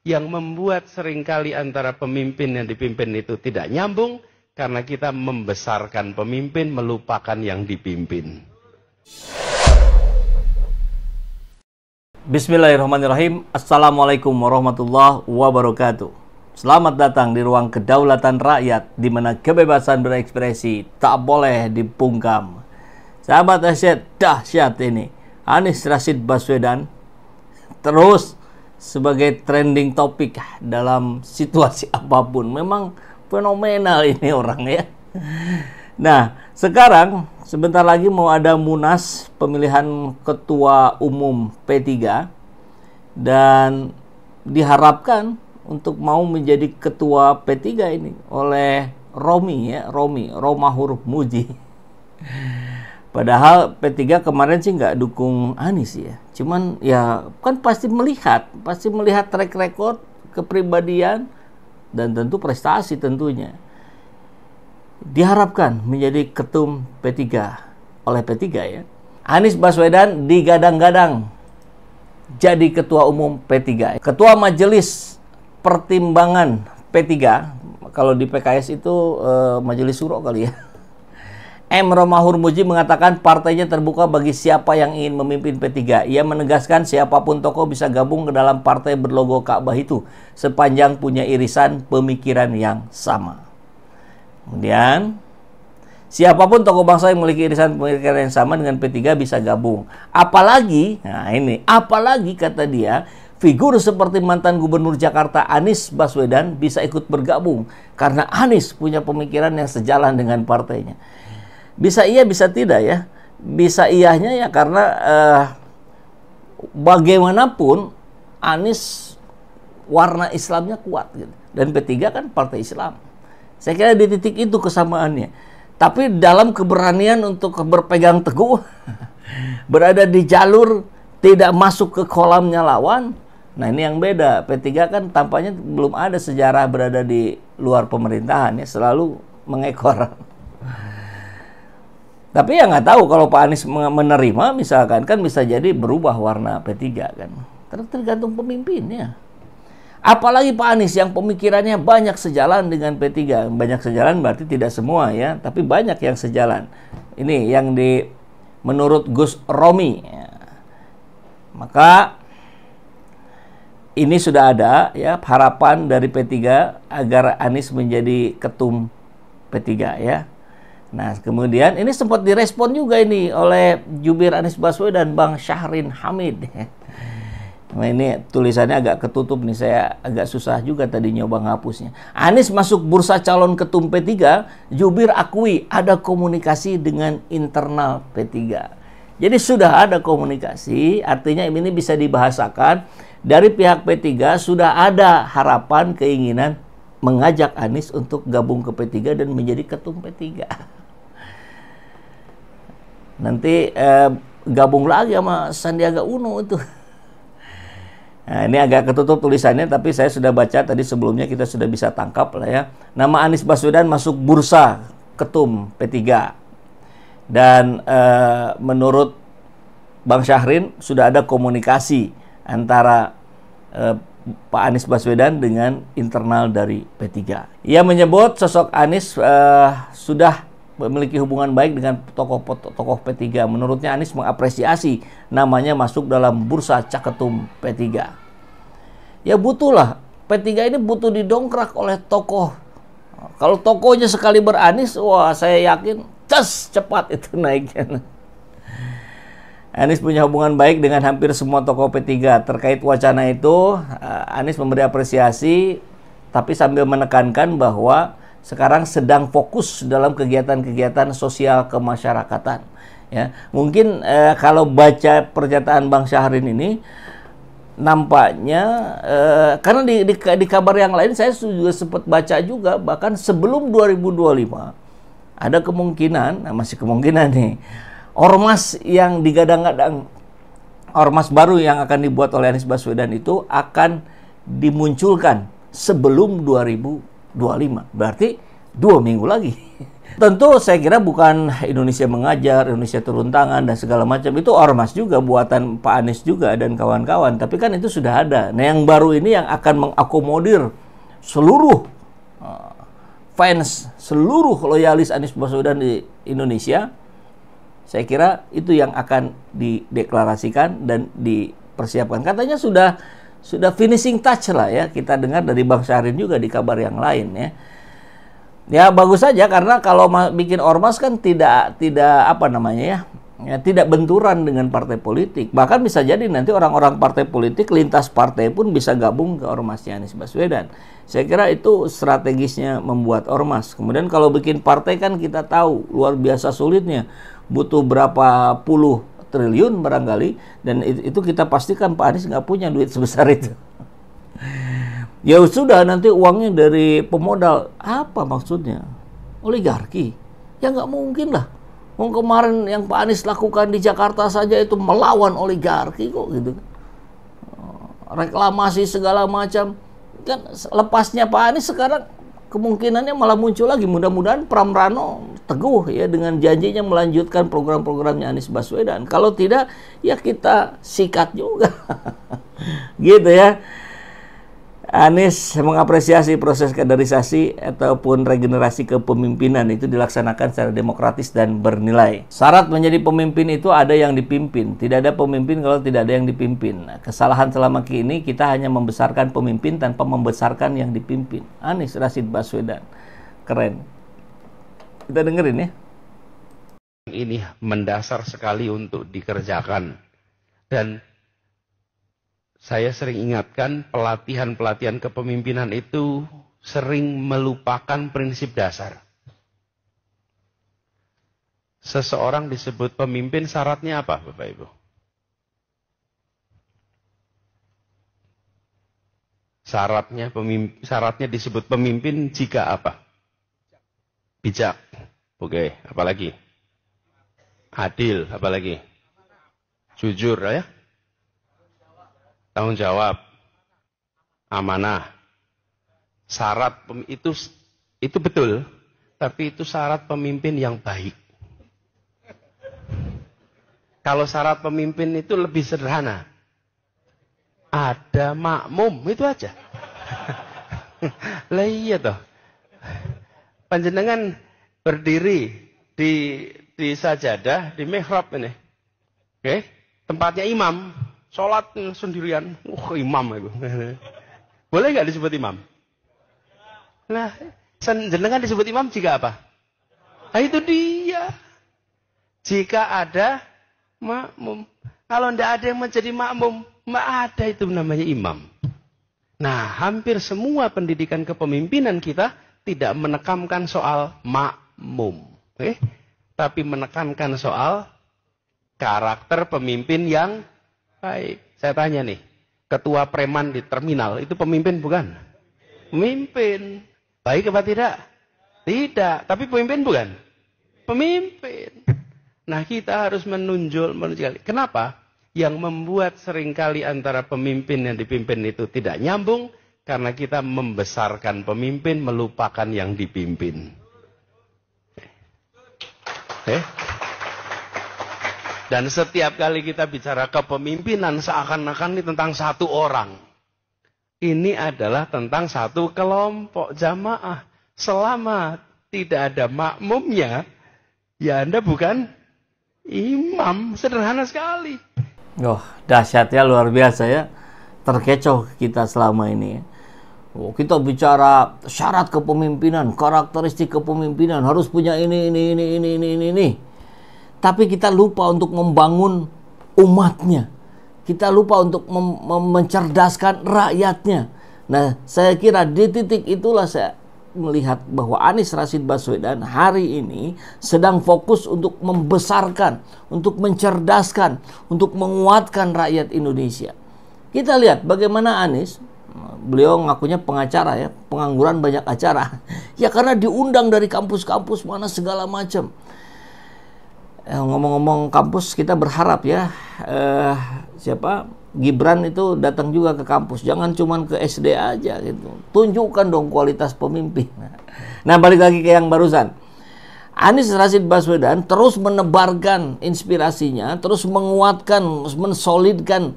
yang membuat seringkali antara pemimpin yang dipimpin itu tidak nyambung, karena kita membesarkan pemimpin, melupakan yang dipimpin. Bismillahirrahmanirrahim. Assalamualaikum warahmatullahi wabarakatuh. Selamat datang di ruang kedaulatan rakyat, di mana kebebasan berekspresi tak boleh dibungkam. Sahabat asyik dahsyat ini, Anies Rashid Baswedan terus sebagai trending topik dalam situasi apapun. Memang fenomenal ini orang ya. Nah, sekarang sebentar lagi mau ada Munas pemilihan Ketua Umum P3, dan diharapkan untuk mau menjadi Ketua P3 ini oleh Romahur Muzi. Padahal P3 kemarin sih nggak dukung Anies ya. Cuman ya kan pasti melihat track record, kepribadian, dan tentu prestasi tentunya. Diharapkan menjadi ketum P3 oleh P3 ya. Anies Baswedan digadang-gadang jadi ketua umum P3. Ketua Majelis Pertimbangan P3, kalau di PKS itu Majelis Suro kali ya. Romahur Muzi mengatakan partainya terbuka bagi siapa yang ingin memimpin P3. Ia menegaskan siapapun tokoh bisa gabung ke dalam partai berlogo Ka'bah itu, sepanjang punya irisan pemikiran yang sama. Kemudian, siapapun tokoh bangsa yang memiliki irisan pemikiran yang sama dengan P3 bisa gabung. Apalagi kata dia, figur seperti mantan Gubernur Jakarta Anies Baswedan bisa ikut bergabung karena Anies punya pemikiran yang sejalan dengan partainya. Bisa iya, bisa tidak ya. Bisa iyahnya ya karena bagaimanapun Anies warna Islamnya kuat gitu. Dan P3 kan partai Islam. Saya kira di titik itu kesamaannya. Tapi dalam keberanian untuk berpegang teguh, berada di jalur, tidak masuk ke kolamnya lawan, nah ini yang beda. P3 kan tampaknya belum ada sejarah berada di luar pemerintahan ya, selalu mengekor. Tapi ya nggak tahu kalau Pak Anies menerima misalkan, kan bisa jadi berubah warna P3 kan. Tergantung pemimpinnya. Apalagi Pak Anies yang pemikirannya banyak sejalan dengan P3. Banyak sejalan berarti tidak semua ya, tapi banyak yang sejalan. Ini yang menurut Gus Romi. Ya. Maka ini sudah ada ya harapan dari P3 agar Anies menjadi ketum P3 ya. Nah, kemudian ini sempat direspon juga ini oleh Jubir Anies Baswedan, Bang Syahrin Hamid. Nah, ini tulisannya agak ketutup nih, saya agak susah juga tadi nyoba ngapusnya. Anies masuk bursa calon ketum P3, Jubir akui ada komunikasi dengan internal P3. Jadi sudah ada komunikasi, artinya ini bisa dibahasakan. Dari pihak P3 sudah ada harapan, keinginan mengajak Anies untuk gabung ke P3 dan menjadi ketum P3. Nanti gabung lagi sama Sandiaga Uno itu. Nah, ini agak ketutup tulisannya, tapi saya sudah baca tadi sebelumnya, kita sudah bisa tangkap lah ya. Nama Anies Baswedan masuk bursa ketum P3. Dan menurut Bang Syahrin sudah ada komunikasi antara Pak Anies Baswedan dengan internal dari P3. Ia menyebut sosok Anies sudah memiliki hubungan baik dengan tokoh P3. Menurutnya Anies mengapresiasi namanya masuk dalam bursa caketum P3. Ya butuhlah, P3 ini butuh didongkrak oleh tokoh. Kalau tokohnya sekali berAnies, wah saya yakin cepat itu naiknya. Anies punya hubungan baik dengan hampir semua tokoh P3. Terkait wacana itu, Anies memberi apresiasi, tapi sambil menekankan bahwa sekarang sedang fokus dalam kegiatan-kegiatan sosial kemasyarakatan. Ya, mungkin kalau baca pernyataan Bang Syahrin ini, nampaknya karena di kabar yang lain saya juga sempat baca juga, bahkan sebelum 2025 ada kemungkinan, masih kemungkinan nih, ormas yang digadang-gadang, ormas baru yang akan dibuat oleh Anies Baswedan itu akan dimunculkan sebelum 2025. Berarti 2 minggu lagi. Tentu saya kira bukan Indonesia Mengajar, Indonesia Turun Tangan dan segala macam, itu ormas juga, buatan Pak Anies juga dan kawan-kawan. Tapi kan itu sudah ada. Nah, yang baru ini yang akan mengakomodir seluruh fans, seluruh loyalis Anies Baswedan di Indonesia. Saya kira itu yang akan dideklarasikan dan dipersiapkan. Katanya sudah finishing touch lah ya. Kita dengar dari Bang Syahrin juga di kabar yang lain ya. Ya bagus saja, karena kalau bikin ormas kan tidak apa namanya ya, tidak benturan dengan partai politik. Bahkan bisa jadi nanti orang-orang partai politik lintas partai pun bisa gabung ke ormasnya Anies Baswedan. Saya kira itu strategisnya membuat ormas. Kemudian kalau bikin partai kan kita tahu luar biasa sulitnya, butuh berapa puluh triliun barangkali, dan itu kita pastikan Pak Anies nggak punya duit sebesar itu. Ya sudah, nanti uangnya dari pemodal. Apa maksudnya? Oligarki? Ya nggak mungkin lah. Kemarin yang Pak Anies lakukan di Jakarta saja itu melawan oligarki kok gitu. Reklamasi segala macam. Kan lepasnya Pak Anies sekarang kemungkinannya malah muncul lagi. Mudah-mudahan Pram Rano teguh ya dengan janjinya melanjutkan program-programnya Anies Baswedan. Kalau tidak, ya kita sikat juga. Gitu ya. Anies mengapresiasi proses kaderisasi ataupun regenerasi kepemimpinan itu dilaksanakan secara demokratis dan bernilai. Syarat menjadi pemimpin itu ada yang dipimpin. Tidak ada pemimpin kalau tidak ada yang dipimpin. Nah, kesalahan selama ini kita hanya membesarkan pemimpin tanpa membesarkan yang dipimpin. Anies Rashid Baswedan. Keren. Kita dengerin ya. Ini mendasar sekali untuk dikerjakan. Dan saya sering ingatkan, pelatihan-pelatihan kepemimpinan itu sering melupakan prinsip dasar. Seseorang disebut pemimpin, syaratnya apa, Bapak Ibu? Syaratnya disebut pemimpin jika apa? Bijak. Oke, apalagi? Adil, apalagi? Jujur ya? Tanggung jawab, amanah. Syarat itu betul, tapi itu syarat pemimpin yang baik. Kalau syarat pemimpin itu lebih sederhana. Ada makmum, itu aja. Lah iya toh. Panjenengan berdiri di sajadah, di mihrab ini. Oke, tempatnya imam. Sholat sendirian, imam itu. Boleh nggak disebut imam? Nah, jenengan disebut imam jika apa? Nah itu dia. Jika ada makmum. Kalau tidak ada yang menjadi makmum, nggak ada itu namanya imam. Nah, hampir semua pendidikan kepemimpinan kita tidak menekankan soal makmum, tapi menekankan soal karakter pemimpin yang baik. Saya tanya nih, ketua preman di terminal itu pemimpin bukan? Pemimpin. Baik apa tidak? Tidak. Tapi pemimpin bukan? Pemimpin. Nah, kita harus menunjuk. Kenapa? Yang membuat seringkali antara pemimpin yang dipimpin itu tidak nyambung, karena kita membesarkan pemimpin, melupakan yang dipimpin. Dan setiap kali kita bicara kepemimpinan, seakan-akan ini tentang satu orang. Ini adalah tentang satu kelompok jamaah. Selama tidak ada makmumnya, ya Anda bukan imam. Sederhana sekali. Oh, dahsyat ya, luar biasa ya. Terkecoh kita selama ini. Oh, kita bicara syarat kepemimpinan, karakteristik kepemimpinan, harus punya ini. Tapi kita lupa untuk membangun umatnya. Kita lupa untuk mencerdaskan rakyatnya. Nah, saya kira di titik itulah saya melihat bahwa Anies Rashid Baswedan hari ini sedang fokus untuk membesarkan, untuk mencerdaskan, untuk menguatkan rakyat Indonesia. Kita lihat bagaimana Anies, beliau ngakunya pengacara ya, pengangguran banyak acara. Ya karena diundang dari kampus-kampus mana segala macam. Ngomong-ngomong kampus, kita berharap ya Gibran itu datang juga ke kampus, jangan cuma ke SD aja gitu. Tunjukkan dong kualitas pemimpin. Nah, balik lagi ke yang barusan. Anies Rashid Baswedan terus menebarkan inspirasinya, terus menguatkan, mensolidkan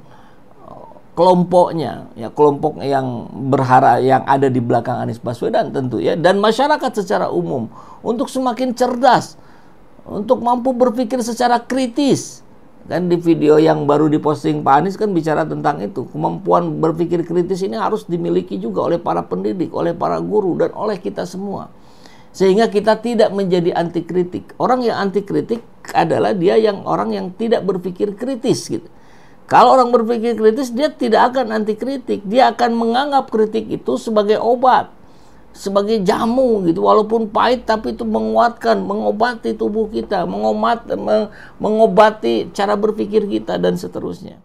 kelompoknya, ya kelompok yang berharap yang ada di belakang Anies Baswedan tentu ya, dan masyarakat secara umum untuk semakin cerdas, untuk mampu berpikir secara kritis. Kan di video yang baru diposting Pak Anies kan bicara tentang itu, kemampuan berpikir kritis ini harus dimiliki juga oleh para pendidik, oleh para guru dan oleh kita semua. Sehingga kita tidak menjadi anti kritik. Orang yang anti kritik adalah dia yang orang yang tidak berpikir kritis gitu. Kalau orang berpikir kritis, dia tidak akan anti kritik. Dia akan menganggap kritik itu sebagai obat, sebagai jamu gitu. Walaupun pahit, tapi itu menguatkan, mengobati tubuh kita, mengobati cara berpikir kita dan seterusnya.